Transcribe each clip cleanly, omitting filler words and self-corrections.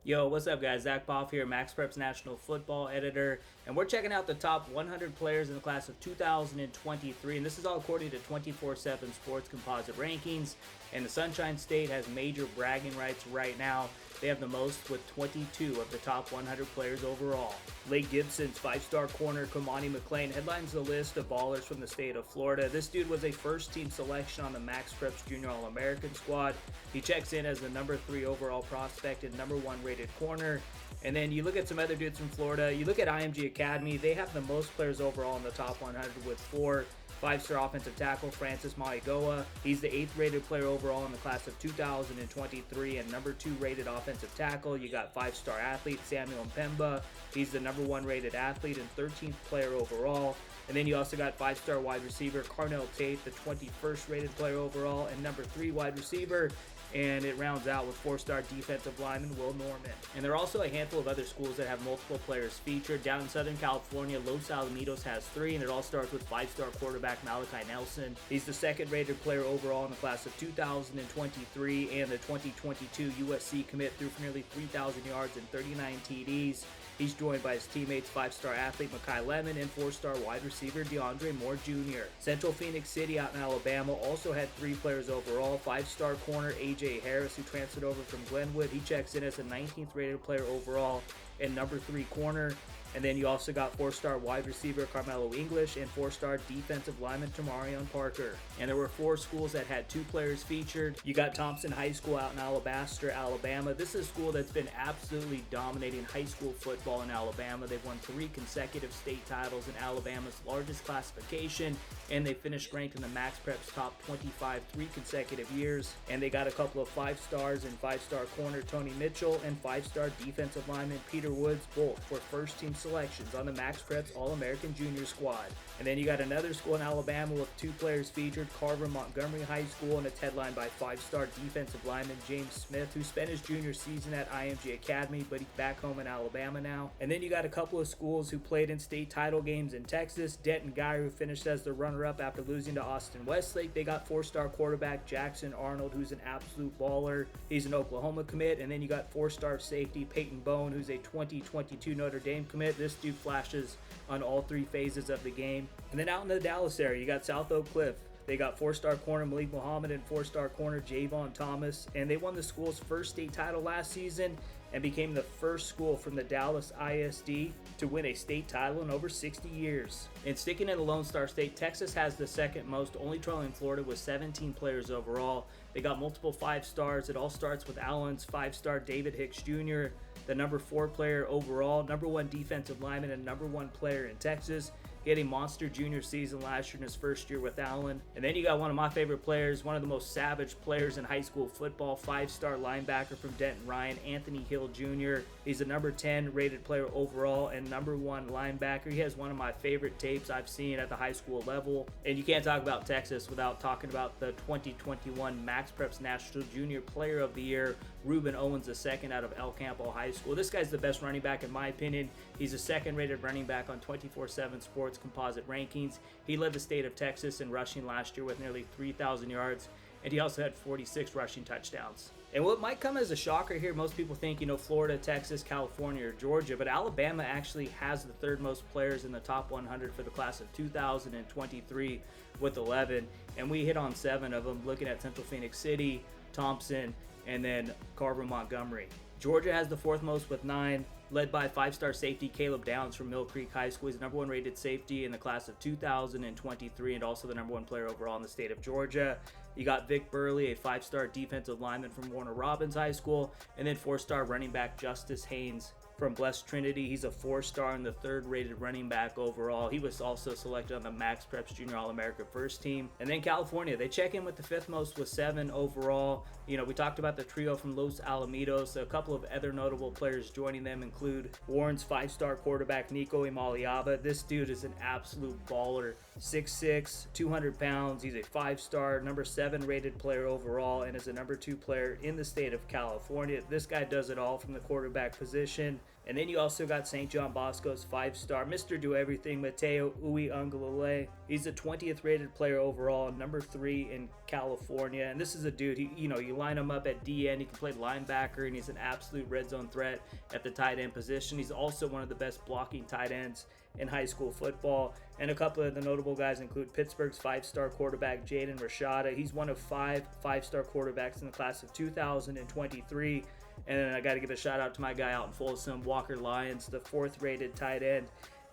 Yo, what's up, guys? Zack Poff here, MaxPreps National Football Editor, and we're checking out the top 100 players in the class of 2023, and this is all according to 24/7 Sports Composite Rankings, and the Sunshine State has major bragging rights right now. They have the most with 22 of the top 100 players overall. Lake Gibson's five-star corner, Kamani McLean, headlines the list of ballers from the state of Florida. This dude was a first-team selection on the MaxPreps Junior All-American squad. He checks in as the number 3 overall prospect and number 1 rated corner. And then you look at some other dudes from Florida. You look at IMG Academy. They have the most players overall in the top 100 with 4. Five-star offensive tackle Francis Maigoa. He's the 8th rated player overall in the class of 2023 and number 2 rated offensive tackle. You got 5-star athlete Samuel Mpemba. He's the number 1 rated athlete and 13th player overall. And then you also got 5-star wide receiver Carnell Tate, the 21st rated player overall and number 3 wide receiver. And it rounds out with 4-star defensive lineman Will Norman. And there are also a handful of other schools that have multiple players featured. Down in Southern California, Los Alamitos has 3, and it all starts with 5-star quarterback Malachi Nelson. He's the 2nd rated player overall in the class of 2023, and the 2022 USC commit threw for nearly 3,000 yards and 39 TDs. He's joined by his teammates 5-star athlete Makai Lemon and 4-star wide receiver DeAndre Moore Jr. Central Phoenix City out in Alabama also had 3 players overall. 5-star corner AJ Harris, who transferred over from Glenwood. He checks in as the 19th rated player overall and number 3 corner. And then you also got 4-star wide receiver Carmelo English and 4-star defensive lineman Tamarion Parker. And there were 4 schools that had 2 players featured. You got Thompson High School out in Alabaster, Alabama. This is a school that's been absolutely dominating high school football in Alabama. They've won 3 consecutive state titles in Alabama's largest classification, and they finished ranked in the MaxPreps top 25 3 consecutive years. And they got a couple of 5-stars and 5-star corner Tony Mitchell and 5-star defensive lineman Peter Woods. Both were first-team selections on the MaxPreps All-American Junior squad. And then you got another school in Alabama with 2 players featured, Carver Montgomery High School, and it's headlined by 5-star defensive lineman James Smith, who spent his junior season at IMG Academy, but he's back home in Alabama now. And then you got a couple of schools who played in state title games in Texas. Denton Guyer, who finished as the runner-up after losing to Austin Westlake. They got 4-star quarterback Jackson Arnold, who's an absolute baller. He's an Oklahoma commit. And then you got 4-star safety Peyton Bone, who's a 2022 Notre Dame commit. This dude flashes on all 3 phases of the game. And then out in the Dallas area, you got South Oak Cliff. They got 4-star corner Malik Muhammad and 4-star corner Javon Thomas. And they won the school's first state title last season and became the first school from the Dallas ISD to win a state title in over 60 years. And sticking in the Lone Star State, Texas has the 2nd most, only trailing Florida with 17 players overall. They got multiple 5-stars. It all starts with Allen's 5-star David Hicks Jr., the number 4 player overall, number 1 defensive lineman, and number 1 player in Texas. He had a monster junior season last year in his first year with Allen. And then you got one of my favorite players, one of the most savage players in high school football, 5-star linebacker from Denton Ryan, Anthony Hill Jr. He's a number 10 rated player overall and number 1 linebacker. He has one of my favorite tapes I've seen at the high school level. And you can't talk about Texas without talking about the 2021 MaxPreps National Junior Player of the Year, Ruben Owens II out of El Campo High School. This guy's the best running back in my opinion. He's a 2nd rated running back on 24/7 Sports Composite Rankings. He led the state of Texas in rushing last year with nearly 3,000 yards, and he also had 46 rushing touchdowns. And what might come as a shocker here, most people think, Florida, Texas, California, or Georgia, but Alabama actually has the 3rd most players in the top 100 for the class of 2023 with 11, and we hit on 7 of them, looking at Central Phoenix City, Thompson, and then Carver Montgomery. Georgia has the 4th most with 9, led by 5-star safety Caleb Downs from Mill Creek High School. He's the number 1 rated safety in the class of 2023 and also the number 1 player overall in the state of Georgia. You got Vic Burley, a 5-star defensive lineman from Warner Robins High School, and then 4-star running back Justice Haynes from Blessed Trinity. He's a 4-star and the 3rd rated running back overall. He was also selected on the MaxPreps Junior All-America first team. And then California, they check in with the 5th most with 7 overall. We talked about the trio from Los Alamitos. A couple of other notable players joining them include Warren's 5-star quarterback Nico Imaliaba. This dude is an absolute baller. 6'6", 200 pounds. He's a 5-star, number 7 rated player overall, and is a number 2 player in the state of California. This guy does it all from the quarterback position. And then you also got St. John Bosco's 5-star, Mr. Do Everything, Mateo Uiagalelei. He's the 20th rated player overall, number 3 in California. And this is a dude, you line him up at DN, he can play linebacker, and he's an absolute red zone threat at the tight end position. He's also one of the best blocking tight ends in high school football. And a couple of the notable guys include Pittsburgh's 5-star quarterback Jaden Rashada. He's one of 5 5-star quarterbacks in the class of 2023. And then I got to give a shout out to my guy out in Folsom, Walker Lyons, the 4th rated tight end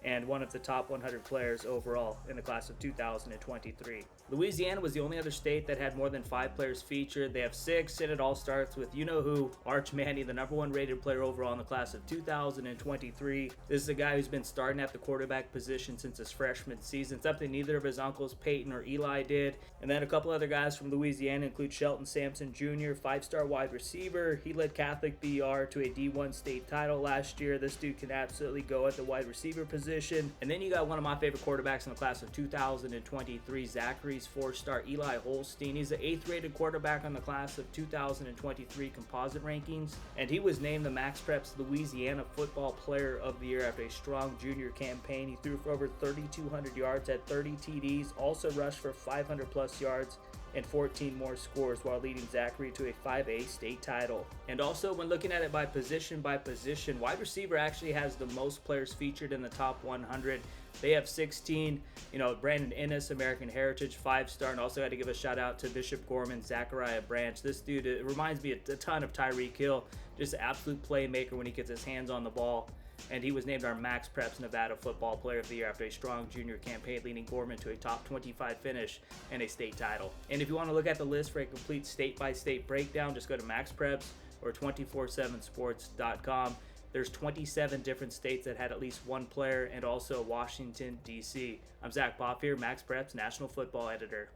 and one of the top 100 players overall in the class of 2023. Louisiana was the only other state that had more than 5 players featured. They have 6, and it all starts with you-know-who, Arch Manning, the number 1 rated player overall in the class of 2023. This is a guy who's been starting at the quarterback position since his freshman season, something neither of his uncles, Peyton or Eli, did. And then a couple other guys from Louisiana include Shelton Sampson Jr., 5-star wide receiver. He led Catholic BR to a D1 state title last year. This dude can absolutely go at the wide receiver position. And then you got one of my favorite quarterbacks in the class of 2023, Zachary's 4-star Eli Holstein. He's the 8th rated quarterback on the class of 2023 composite rankings, and he was named the MaxPreps Louisiana Football Player of the Year after a strong junior campaign. He threw for over 3,200 yards, had 30 TDs, also rushed for 500 plus yards and 14 more scores while leading Zachary to a 5A state title. And also, when looking at it by position, wide receiver actually has the most players featured in the top 100. They have 16. Brandon Ennis, American Heritage, 5-star, and also got to give a shout out to Bishop Gorman, Zachariah Branch. This dude, it reminds me a ton of Tyreek Hill, just an absolute playmaker when he gets his hands on the ball. And he was named our MaxPreps Nevada Football Player of the Year after a strong junior campaign, leading Gorman to a top 25 finish and a state title. And if you want to look at the list for a complete state-by-state breakdown, just go to MaxPreps or 247sports.com. There's 27 different states that had at least one player, and also Washington, D.C. I'm Zack Poff here, MaxPreps National Football Editor.